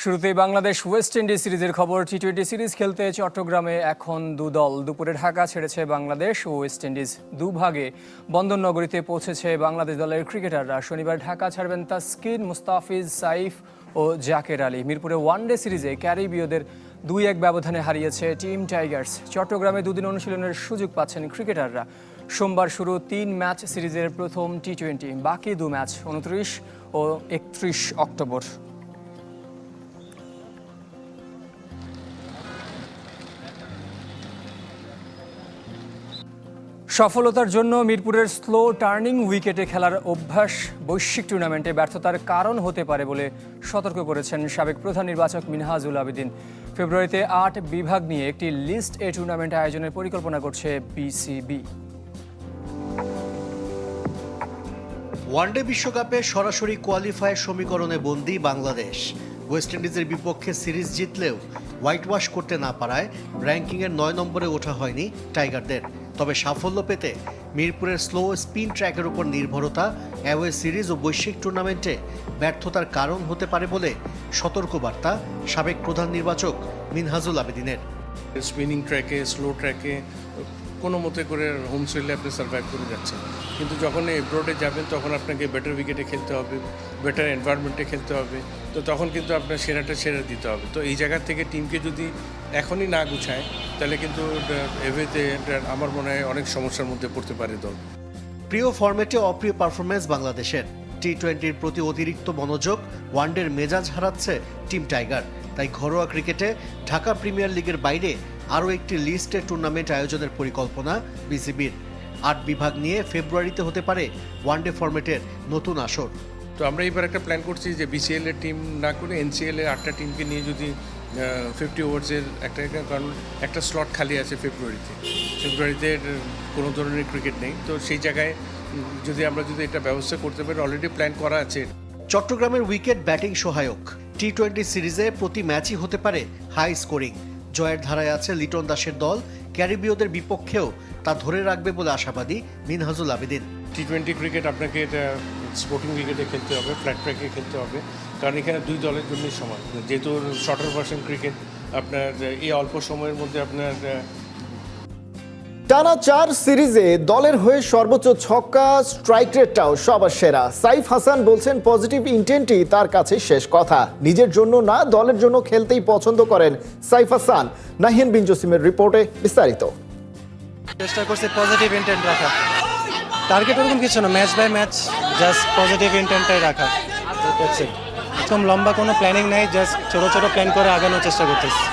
শুরুতেই Bangladesh West Indies সিরিজের খবর। টি-20 সিরিজ খেলতে চট্টগ্রামে এখন দুদল। দুপুরে ঢাকা ছেড়েছে বাংলাদেশ ও ওয়েস্ট ইন্ডিজ। দুভাগে বন্দরনগরীতে পৌঁছেছে বাংলাদেশ দলের ক্রিকেটাররা। শনিবার ঢাকা ছাড়বেন তাসকিন, মুস্তাফিজ, সাইফ ও জাকের আলী। মিরপুরে ওয়ানডে সিরিজে ক্যারিবীয়দের 2-1 ব্যবধানে হারিয়েছে টিম টাইগার্স। চট্টগ্রামে দুদিন অনুশীলনের সুযোগ পাচ্ছেন ক্রিকেটাররা। সোমবার শুরু 3 ম্যাচ সিরিজের প্রথম টি-20। বাকি 2 ম্যাচ 29 ও 31 অক্টোবর। সফলতার জন্য মিরপুরের স্লো টার্নিং উইকেটে খেলার অভ্যাস বৈশ্বিক টুর্নামেন্টে ব্যর্থতার কারণ হতে পারে বলে সতর্ক করেছেন সাবেক প্রধান নির্বাচক মিনহাজুল আবেদিন। ফেব্রুয়ারিতে 8 বিভাগ নিয়ে একটি লিস্ট এ টুর্নামেন্ট আয়োজনের পরিকল্পনা করছে বিসিবি। ওয়ানডে বিশ্বকাপে সরাসরি কোয়ালিফায়ার সমীকরণে বন্দী বাংলাদেশ। ওয়েস্ট ইন্ডিজের বিপক্ষে সিরিজ জিতলেও হোয়াইট ওয়াশ করতে না পারায় র্যাঙ্কিংয়ের 9 নম্বরে ওঠা হয়নি টাইগারদের। তবে সাফল্য পেতে মিরপুরের স্লো স্পিন ট্র্যাকের উপর নির্ভরতা অ্যাওয়ে সিরিজ ও বৈশ্বিক টুর্নামেন্টে ব্যর্থতার কারণ হতে পারে বলে সতর্কবার্তা সাবেক প্রধান নির্বাচক মিনহাজুল আবেদিনের। স্পিনিং ট্র্যাকে, স্লো ট্র্যাকে কোনো মতে করে হোম সোইলে আপনি সার্ভাইভ করে যাচ্ছেন, কিন্তু যখন এব্রোডে যাবেন তখন আপনাকে বেটার উইকেটে খেলতে হবে, বেটার এনভায়রনমেন্টে খেলতে হবে। তো তখন কিন্তু আপনার সেরাটা সেরা দিতে হবে। তো এই জায়গা থেকে টিমকে যদি এখনই না গুছায় তাহলে কিন্তু এভেতে আমার মনে হয় অনেক সমস্যার মধ্যে পড়তে পারে দল। প্রিয় ফরম্যাটে অপ্রিয় পারফরমেন্স বাংলাদেশের। টি-20-র প্রতি অতিরিক্ত মনোযোগ ওয়ানডের মেজাজ হারাচ্ছে টিম টাইগার। তাই ঘরোয়া ক্রিকেটে ঢাকা প্রিমিয়ার লিগের বাইরে আরও একটি লিস্টে টুর্নামেন্ট আয়োজনের পরিকল্পনা বিসিবির। 8 বিভাগ নিয়ে ফেব্রুয়ারিতে হতে পারে ওয়ানডে ফরম্যাটের নতুন আসর। তো আমরা এবার একটা প্ল্যান করছি যে বিসিএল এর টিম না করে এনসিএল এর 8টা টিমকে নিয়ে যদি 50 ওভার্সের কারণ একটা স্লট খালি আছে ফেব্রুয়ারিতে কোনো ধরনের ক্রিকেট নেই। তো সেই জায়গায় আমরা যদি এটা ব্যবস্থা করতে পারি, অলরেডি প্ল্যান করা আছে। চট্টগ্রামের উইকেট ব্যাটিং সহায়ক। টি-20 সিরিজে প্রতি ম্যাচই হতে পারে হাই স্কোরিং। জয়ের ধারায় আছে লিটন দাসের দল। ক্যারিবীয়দের বিপক্ষেও তা ধরে রাখবে বলে আশাবাদী মিনহাজুল আবেদিন। টি-20 ক্রিকেট আপনাকে এটা স্পোর্টিং উইকেটে খেলতে হবে, ফ্ল্যাট ট্র্যাকে খেলতে হবে, কারণ এখানে 2 দলের জন্যই সমান। যেহেতু শর্টার ভার্সন ক্রিকেট, আপনার এই অল্প সময়ের মধ্যে আপনার টানা 4 সিরিজে দলের হয়ে সর্বোচ্চ ছক্কা, স্ট্রাইক রেটটাও সবার সেরা। সাইফ হাসান বলছেন পজিটিভ ইন্টেন্টই তার কাছে শেষ কথা। নিজের জন্য না, দলের জন্য খেলতেই পছন্দ করেন সাইফ হাসান। নাহিয়ান বিন জসিমের রিপোর্টে বিস্তারিত। চেষ্টা করছি পজিটিভ ইন্টেন্ট রাখা, টার্গেট ওরকম কিছু না, match by match just positive ইন্টেন্টটাই রাখা। একদম লম্বা কোনো প্ল্যানিং নাই, জাস্ট ছোট ছোট প্ল্যান করে আগানোর চেষ্টা করতেছি।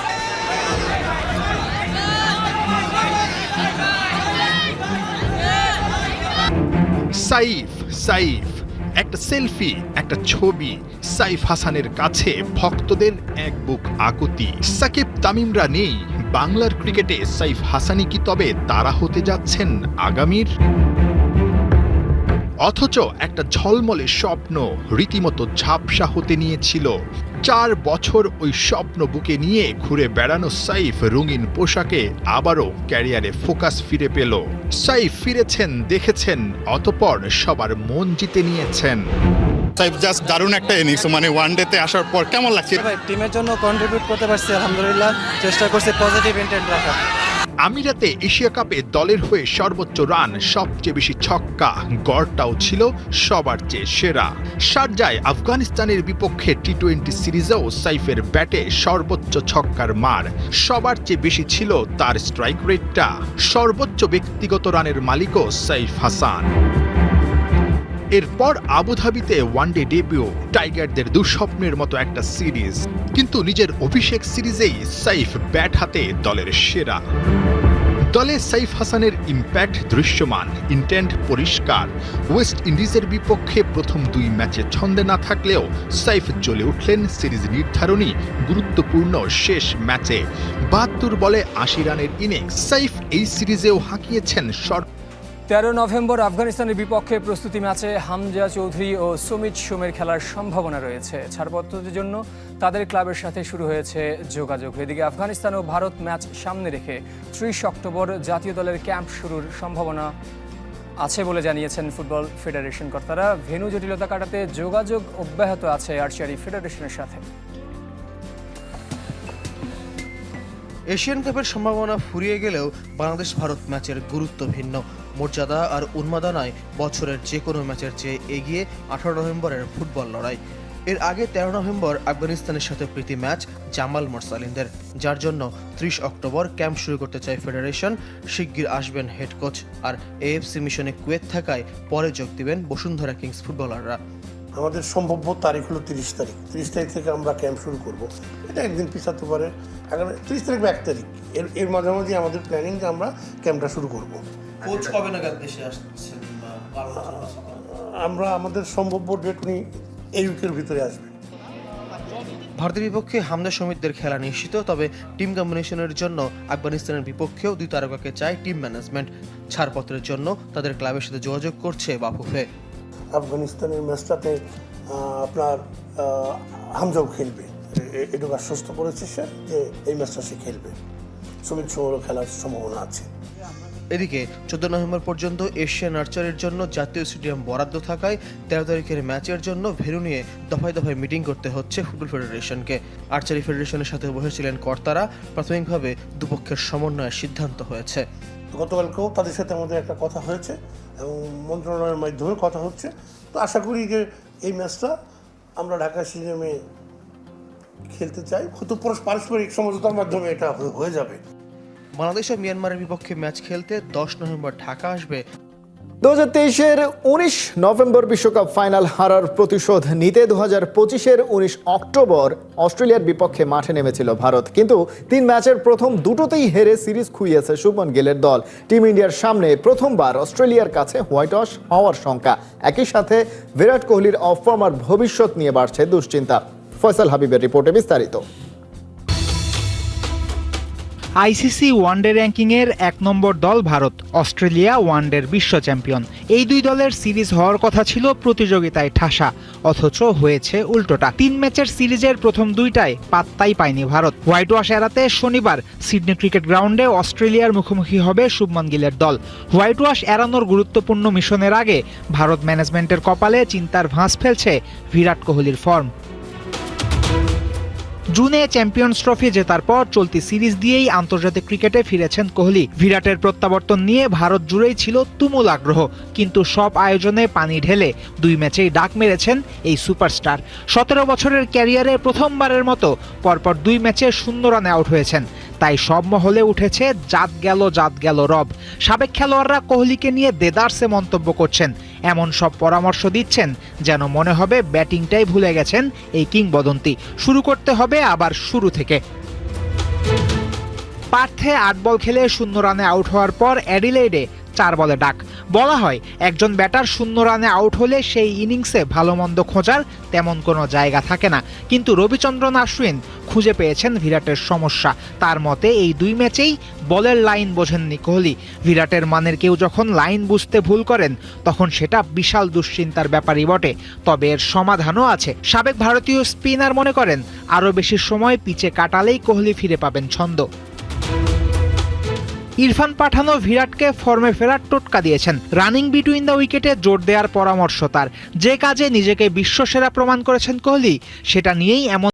সাইফ একটা সেলফি, একটা ছবি। সাইফ হাসানের কাছে ভক্তদের এক বুক আকুতি। সাকিব তামিমরা নেই বাংলার ক্রিকেটে, সাইফ হাসানই কি তবে তারা হতে যাচ্ছেন আগামীর? অথচ একটা ঝলমলে স্বপ্ন রীতিমতো ঝাপসা হতে নিয়েছিল। 4 বছর ওই স্বপ্ন বুকে নিয়ে ঘুরে বেড়ানো সাইফ রঙিন পোশাকে আবারও ক্যারিয়ারে ফোকাস ফিরে পেল। সাইফ ফিরেছেন, দেখেছেন, অতঃপর সবার মন জিতে নিয়েছেন। সাইফ জাস্ট দারুণ একটা ইনিংস, মানে ওয়ানডেতে আসার পর কেমন লাগছে? টিমের জন্য কন্ট্রিবিউট করতে পারছি আলহামদুলিল্লাহ। চেষ্টা করছি পজিটিভ ইন্টেন্ট রাখা। আমিরাতে এশিয়া কাপে দলের হয়ে সর্বোচ্চ রান, সবচেয়ে বেশি ছক্কা, গড়টাও ছিল সবার চেয়ে সেরা। শারজায় আফগানিস্তানের বিপক্ষে টি-20 সিরিজেও সাইফের ব্যাটে সর্বোচ্চ ছক্কার মার, সবার চেয়ে বেশি ছিল তার স্ট্রাইক রেটটা। সর্বোচ্চ ব্যক্তিগত রানের মালিকও সাইফ হাসান। এরপর আবুধাবিতে ওয়ানডে ডেবিউ, টাইগারদের দুঃস্বপ্নের মতো একটা সিরিজ। কিন্তু নিজের অভিষেক সিরিজেই সাইফ ব্যাট হাতে দলের সেরা। দলে সাইফ হাসানের ইম্প্যাক্ট দৃশ্যমান, ইন্টেন্ট পরিষ্কার। ওয়েস্ট ইন্ডিজের বিপক্ষে প্রথম 2 ম্যাচে ছন্দে না থাকলেও সাইফ জ্বলে উঠলেন সিরিজ নির্ধারণী গুরুত্বপূর্ণ শেষ ম্যাচে। 72 বলে 80 রানের ইনিংস। সাইফ এই সিরিজেও হাঁকিয়েছেন 13 নভেম্বর আফগানিস্তানের বিপক্ষে প্রস্তুতি ম্যাচে হামজা চৌধুরী ও সুমিত সোমের খেলার সম্ভাবনা রয়েছে। ছাড়পত্রের জন্য তাদের ক্লাবের সাথে শুরু হয়েছে যোগাযোগ। এদিকে আফগানিস্তান ও ভারত ম্যাচ সামনে রেখে 30 অক্টোবর জাতীয় দলের ক্যাম্প শুরুর সম্ভাবনা আছে বলে জানিয়েছেন ফুটবল ফেডারেশন কর্তারা। ভেন্যু জটিলতা কাটাতে যোগাযোগ অব্যাহত আছে আর্চারি ফেডারেশনের সাথে। এশিয়ান কাপের সম্ভাবনা ফুরিয়ে গেলেও বাংলাদেশ ভারত ম্যাচের গুরুত্ব ভিন্ন। মর্যাদা আর উন্মাদনায় বছরের যে কোনো ম্যাচের চেয়ে এগিয়ে 18 নভেম্বরের ফুটবল লড়াই। এর আগে 13 নভেম্বর আফগানিস্তানের সাথে প্রীতি ম্যাচ জামাল মোরসালিনদের, যার জন্য 30 অক্টোবর ক্যাম্প শুরু করতে চায় ফেডারেশন। শিগগির আসবেন হেড কোচ, আর এএফসি মিশনে কুয়েত থাকায় পরে যোগ দিবেন বসুন্ধরা কিংস ফুটবলাররা। আমাদের সম্ভাব্য তারিখ হলো 30 তারিখ। 30 তারিখ থেকে আমরা ক্যাম্প শুরু করব। এটা একদিন পিছাতে পারে, আগামী 30 তারিখ বা 1 তারিখ এর মাঝামাঝি আমাদের প্ল্যানিং যে আমরা ক্যাম্পটা শুরু করব। কোচ কবে নাগাদ দেশে আসছেন? আমরা আমাদের সম্ভাব্য ডেট উনি এই উইকের ভিতরে আসবেন। ভারতের বিপক্ষে হামদা সমিতদের খেলা নিশ্চিত, তবে টিম কম্বিনেশনের জন্য আফগানিস্তানের বিপক্ষেও 2 তারকাকে চায় টিম ম্যানেজমেন্ট। ছাড়পত্রের জন্য তাদের ক্লাবের সাথে যোগাযোগ করছে বাফুফে। আফগানিস্তানের ম্যাচটাতে আপনার হামজাও খেলবে, এটুকু আশ্বস্ত করেছে সে যে এই ম্যাচটা সে খেলবে। সুমিত সোমরও খেলার সম্ভাবনা আছে। এদিকে 14 নভেম্বর পর্যন্ত এশিয়ান আর্চারির জন্য জাতীয় স্টেডিয়াম বরাদ্দ থাকায় 13 তারিখের ম্যাচের জন্য ভেন্যু নিয়ে দফায় দফায় মিটিং করতে হচ্ছে ফুটবল ফেডারেশনকে। আর্চারি ফেডারেশনের সাথে বসেছিলেন কর্তারা। প্রাথমিকভাবে দুপক্ষের সমন্বয়ের সিদ্ধান্ত হয়েছে। গতকালকেও তাদের সাথে আমাদের একটা কথা হয়েছে এবং মন্ত্রণালয়ের মাধ্যমে কথা হচ্ছে। তো আশা করি যে এই ম্যাচটা আমরা ঢাকা স্টেডিয়ামে খেলতে চাই, হয়তো পারস্পরিক সমঝোতার মাধ্যমে এটা হয়ে যাবে। বাংলাদেশ ও মিয়ানমারের বিপক্ষে ম্যাচ খেলতে 10 নভেম্বর ঢাকা আসবে 2023-এর 19 নভেম্বর বিশ্বকাপ ফাইনাল হারার প্রতিশোধ নিতে 2025-এর 19 অক্টোবর অস্ট্রেলিয়ার বিপক্ষে মাঠে নেমেছিল ভারত। কিন্তু 3 ম্যাচের প্রথম দুটোতেই হেরে সিরিজ খুইয়েছে শুভমন গিলের দল। টিম ইন্ডিয়ার সামনে প্রথমবার অস্ট্রেলিয়ার কাছে হোয়াইট ওয়াশ হওয়ার শঙ্কা। একই সাথে বিরাট কোহলির অফ ফর্ম আর ভবিষ্যৎ নিয়ে বাড়ছে দুশ্চিন্তা। ফয়সাল হাবিবের রিপোর্টে বিস্তারিত। আইসিসি ওয়ানডে র্যাঙ্কিংয়ের 1 নম্বর দল ভারত, অস্ট্রেলিয়া ওয়ানডের বিশ্ব চ্যাম্পিয়ন। এই দুই দলের সিরিজ হওয়ার কথা ছিল প্রতিযোগিতায় ঠাসা, অথচ হয়েছে উল্টোটা। 3 ম্যাচের সিরিজের প্রথম দুইটায় পাত্তাই পায়নি ভারত। হোয়াইট ওয়াশ এড়াতে শনিবার সিডনি ক্রিকেট গ্রাউন্ডে অস্ট্রেলিয়ার মুখোমুখি হবে শুভমন গিলের দল। হোয়াইট ওয়াশ এড়ানোর গুরুত্বপূর্ণ মিশনের আগে ভারত ম্যানেজমেন্টের কপালে চিন্তার ভাঁজ ফেলছে বিরাট কোহলির ফর্ম। জুনে চ্যাম্পিয়ন্স ট্রফি জেতার পর চলতি সিরিজ দিয়েই আন্তর্জাতিক ক্রিকেটে ফিরেছেন কোহলি। বিরাটের প্রত্যাবর্তন নিয়ে ভারত জুড়েই ছিল তুমুল আগ্রহ, কিন্তু সব আয়োজনে পানি ঢেলে 2 ম্যাচেই ডাক মেরেছেন এই সুপারস্টার। 17 বছরের ক্যারিয়ারে প্রথমবারের মতো পরপর 2 ম্যাচে 0 রানে আউট হয়েছেন। তাই সব মহলে উঠেছে জাত গেল রব। সাবেক খেলোয়াড়রা কোহলিকে নিয়ে দেদারসে মন্তব্য করছেন, এমন সব পরামর্শ দিচ্ছেন যেন মনে হবে ব্যাটিংটাই ভুলে গেছেন এই কিংবদন্তি। শুরু করতে হবে আবার শুরু থেকে। পার্থে 8 বল খেলে 0 রানে আউট হওয়ার পর অ্যাডিলেইডে 4 বলে ডাক। বলা হয় একজন ব্যাটার 0 রানে আউট হলে সেই ইনিংসে ভালো মন্দ খোঁজার তেমন কোনো জায়গা থাকে না। কিন্তু রবিচন্দ্রন আশ্বিন খুঁজে পেয়েছেন বিরাটের সমস্যা। তার মতে এই 2 ম্যাচেই বলের লাইন বোঝেননি কোহলি। বিরাটের মানের কেউ যখন লাইন বুঝতে ভুল করেন তখন সেটা বিশাল দুশ্চিন্তার ব্যাপারই বটে। তবে এর সমাধানও আছে। সাবেক ভারতীয় স্পিনার মনে করেন আরও বেশি সময় পিচে কাটালেই কোহলি ফিরে পাবেন ছন্দ। ইরফান পাঠানও বিরাটকে ফর্মে ফেরার টোটকা দিয়েছেন। রানিং বিটুইন দ্য উইকেটে জোর দেওয়ার পরামর্শ তার। যে কাজে নিজেকে বিশ্বসেরা প্রমাণ করেছেন কোহলি, সেটা নিয়েই এমন